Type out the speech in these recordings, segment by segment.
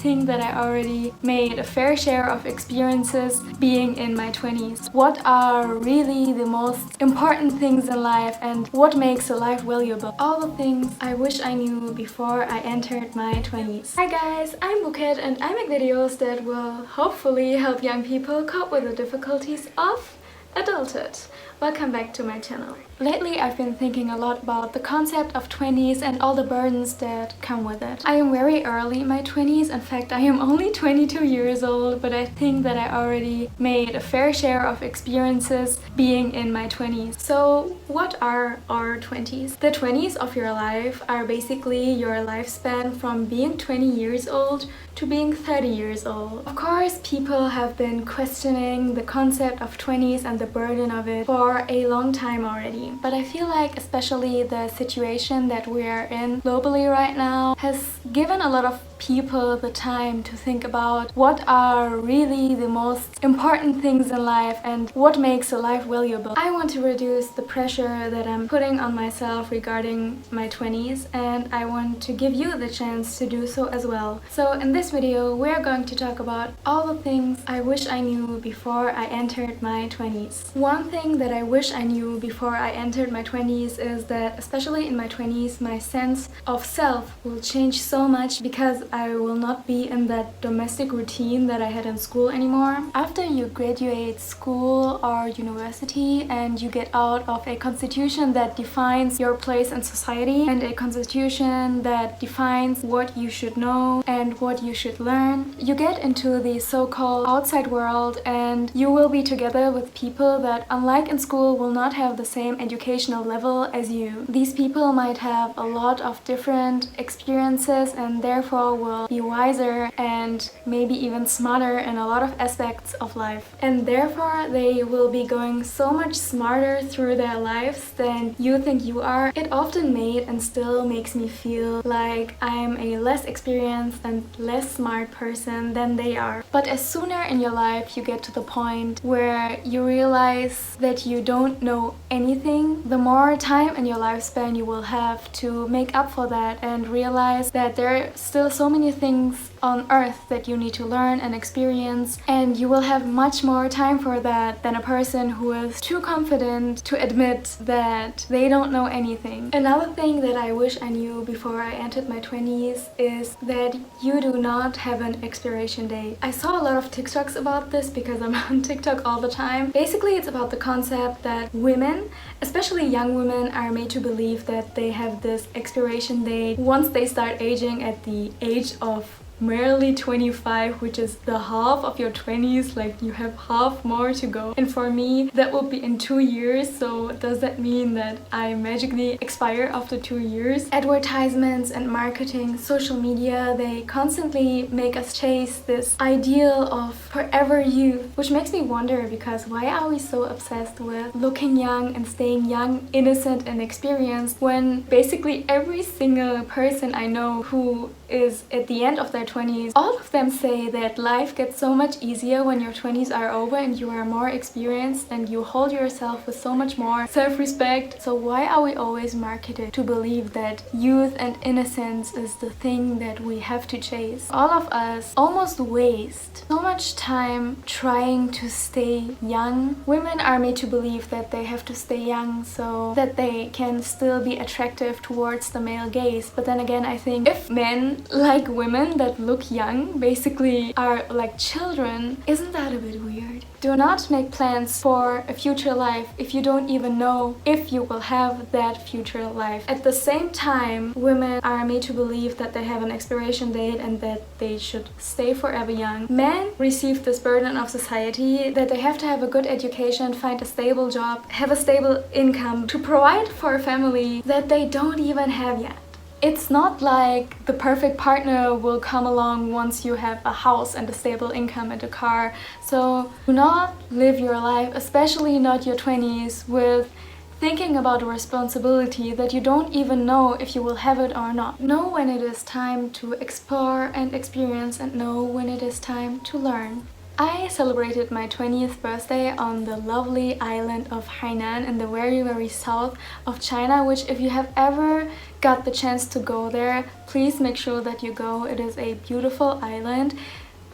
think that I already made a fair share of experiences being in my 20s. What are really the most important things in life and what makes a life valuable? All the things I wish I knew before I entered my 20s. Hi guys, I'm Buket and I make videos that will hopefully help young people cope with the difficulties of adulthood. Welcome back to my channel. Lately I've been thinking a lot about the concept of 20s and all the burdens that come with it. I am very early in my 20s, in fact I am only 22 years old, but I think that I already made a fair share of experiences being in my 20s. So what are our 20s? The 20s of your life are basically your lifespan from being 20 years old to being 30 years old. Of course, people have been questioning the concept of 20s and the burden of it for a long time already. But I feel like especially the situation that we are in globally right now has given a lot of people the time to think about what are really the most important things in life and what makes a life valuable. I want to reduce the pressure that I'm putting on myself regarding my 20s, and I want to give you the chance to do so as well. So in this video we're going to talk about all the things I wish I knew before I entered my 20s. One thing that I wish I knew before I entered my 20s is that especially in my 20s my sense of self will change so much because I will not be in that domestic routine that I had in school anymore. After you graduate school or university and you get out of a constitution that defines your place in society and a constitution that defines what you should know and what you should learn, you get into the so-called outside world and you will be together with people that, unlike in school, will not have the same educational level as you. These people might have a lot of different experiences and therefore will be wiser and maybe even smarter in a lot of aspects of life. And therefore they will be going so much smarter through their lives than you think you are. It often made and still makes me feel like I'm a less experienced and less smart person than they are. But as sooner in your life you get to the point where you realize that you don't know anything, the more time in your lifespan you will have to make up for that and realize that there are still so many things on earth that you need to learn and experience, and you will have much more time for that than a person who is too confident to admit that they don't know anything. Another thing that I wish I knew before I entered my 20s is that you do not have an expiration date. I saw a lot of TikToks about this because I'm on TikTok all the time. Basically it's about the concept that women, especially young women, are made to believe that they have this expiration date once they start aging at the age of merely 25, which is the half of your 20s, like you have half more to go. And for me that will be in 2 years, so does that mean that I magically expire after 2 years? Advertisements and marketing, social media, they constantly make us chase this ideal of forever youth, which makes me wonder, because why are we so obsessed with looking young and staying young, innocent and experienced, when basically every single person I know who is at the end of their 20s, all of them say that life gets so much easier when your 20s are over and you are more experienced and you hold yourself with so much more self-respect. So why are we always marketed to believe that youth and innocence is the thing that we have to chase? All of us almost waste so much time trying to stay young. Women are made to believe that they have to stay young so that they can still be attractive towards the male gaze. But then again, I think if men like women that look young basically are like children, isn't that a bit weird? Do not make plans for a future life if you don't even know if you will have that future life. At the same time, women are made to believe that they have an expiration date and that they should stay forever young. Men receive this burden of society that they have to have a good education, find a stable job, have a stable income to provide for a family that they don't even have yet. It's not like the perfect partner will come along once you have a house and a stable income and a car. So do not live your life, especially not your 20s, with thinking about a responsibility that you don't even know if you will have it or not. Know when it is time to explore and experience, and know when it is time to learn. I celebrated my 20th birthday on the lovely island of Hainan in the very south of China, which if you have ever got the chance to go there, please make sure that you go. It is a beautiful island.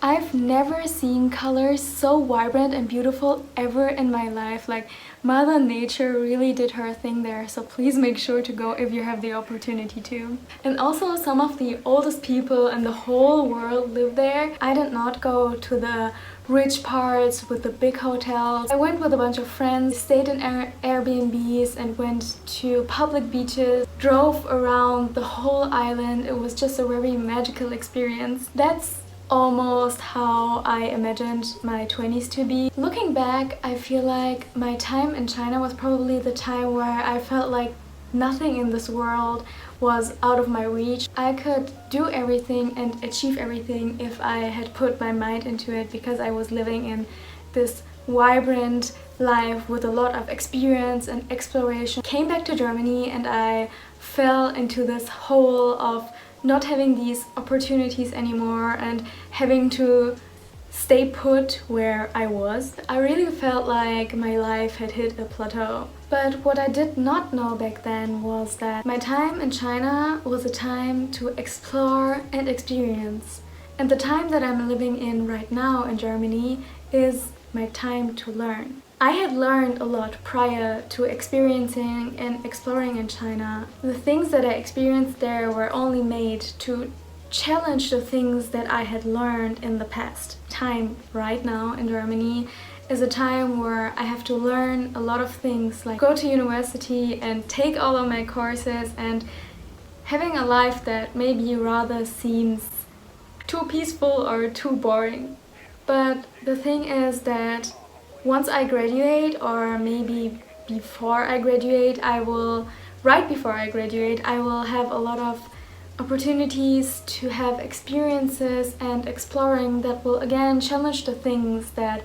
I've never seen colors so vibrant and beautiful ever in my life. Like, Mother Nature really did her thing there, so please make sure to go if you have the opportunity to. And also, some of the oldest people in the whole world live there. I did not go to the rich parts with the big hotels. I went with a bunch of friends, stayed in Airbnbs and went to public beaches, drove around the whole island. It was just a very magical experience. That's almost how I imagined my 20s to be. Looking back, I feel like my time in China was probably the time where I felt like nothing in this world was out of my reach. I could do everything and achieve everything if I had put my mind into it, because I was living in this vibrant life with a lot of experience and exploration. Came back to Germany and I fell into this hole of not having these opportunities anymore and having to stay put where I was. I really felt like my life had hit a plateau. But what I did not know back then was that my time in China was a time to explore and experience. And the time that I'm living in right now in Germany is my time to learn. I had learned a lot prior to experiencing and exploring in China. The things that I experienced there were only made to challenge the things that I had learned in the past. Time right now in Germany is a time where I have to learn a lot of things, like go to university and take all of my courses and having a life that maybe rather seems too peaceful or too boring. But the thing is that once I graduate, or maybe before I graduate, right before I graduate, I will have a lot of opportunities to have experiences and exploring that will again challenge the things that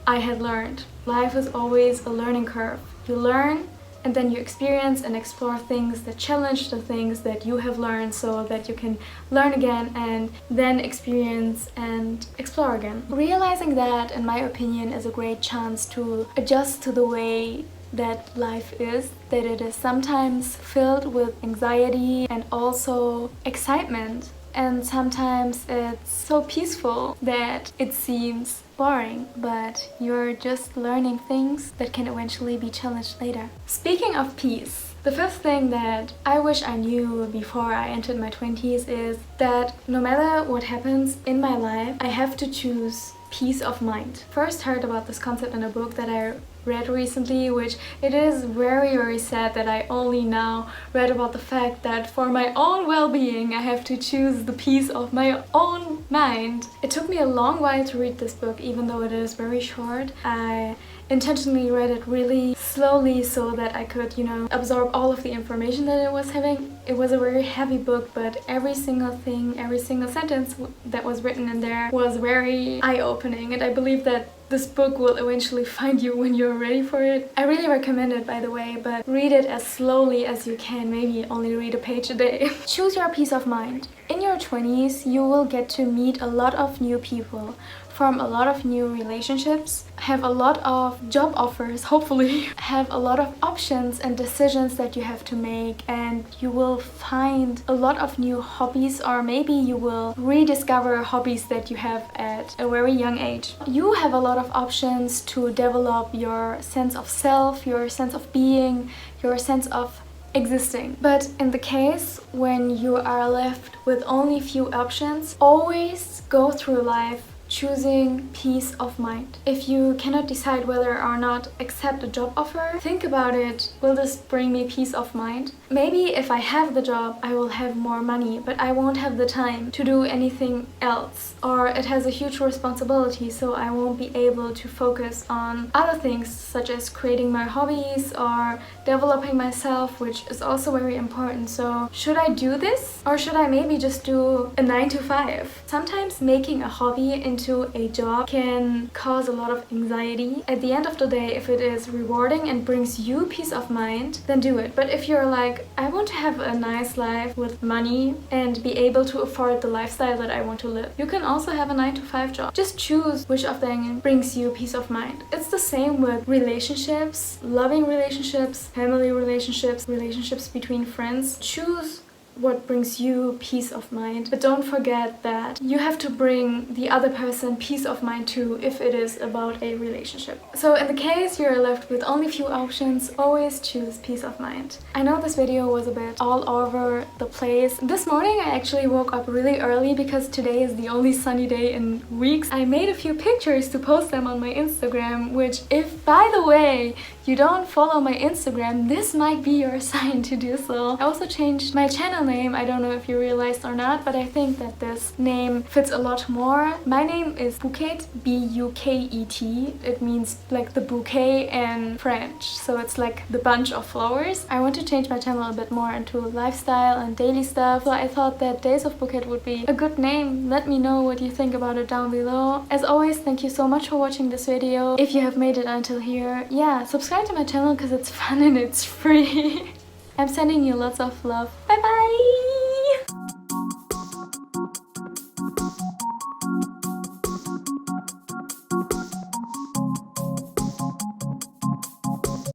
I had learned. Life is always a learning curve. You learn and then you experience and explore things that challenge the things that you have learned, so that you can learn again and then experience and explore again. Realizing that, in my opinion, is a great chance to adjust to the way that life is, that it is sometimes filled with anxiety and also excitement, and sometimes it's so peaceful that it seems boring, but you're just learning things that can eventually be challenged later. Speaking of peace, the fifth thing that I wish I knew before I entered my 20s is that no matter what happens in my life, I have to choose peace of mind. First heard about this concept in a book that I read recently, which it is very sad that I only now read about the fact that for my own well-being I have to choose the peace of my own mind. It took me a long while to read this book, even though it is very short. I intentionally read it really slowly so that I could, absorb all of the information that it was having. It was a very heavy book, but every single thing, every single sentence that was written in there was very eye-opening, and I believe that this book will eventually find you when you're ready for it. I really recommend it, by the way, but read it as slowly as you can, maybe only read a page a day. Choose your peace of mind. In your 20s, you will get to meet a lot of new people, form a lot of new relationships, have a lot of job offers, hopefully, have a lot of options and decisions that you have to make, and you will find a lot of new hobbies, or maybe you will rediscover hobbies that you have at a very young age. You have a lot of options to develop your sense of self, your sense of being, your sense of existing. But in the case when you are left with only few options, always go through life choosing peace of mind. If you cannot decide whether or not accept a job offer, think about it. Will this bring me peace of mind? Maybe if I have the job, I will have more money, but I won't have the time to do anything else. Or it has a huge responsibility, so I won't be able to focus on other things, such as creating my hobbies or developing myself, which is also very important. So should I do this? Or should I maybe just do a 9 to 5? Sometimes making a hobby into into a job can cause a lot of anxiety. At the end of the day, if it is rewarding and brings you peace of mind, then do it. But if you're like, I want to have a nice life with money and be able to afford the lifestyle that I want to live, you can also have a 9-to-5 job. Just choose which of them brings you peace of mind. It's the same with relationships, loving relationships, family relationships, relationships between friends. Choose what brings you peace of mind, but don't forget that you have to bring the other person peace of mind too if it is about a relationship. So in the case you're left with only few options, always choose peace of mind. I know this video was a bit all over the place. This morning I actually woke up really early because today is the only sunny day in weeks. I made a few pictures to post them on my Instagram, which, if by the way you don't follow my Instagram, this might be your sign to do so. I also changed my channel name. I don't know if you realized or not, but I think that this name fits a lot more. My name is Buket, B-U-K-E-T. It means like the bouquet in French, so it's like the bunch of flowers. I want to change my channel a bit more into lifestyle and daily stuff, so I thought that Days of Buket would be a good name. Let me know what you think about it down below. As always, thank you so much for watching this video. If you have made it until here, yeah, subscribe to my channel because it's fun and it's free. I'm sending you lots of love. Bye bye!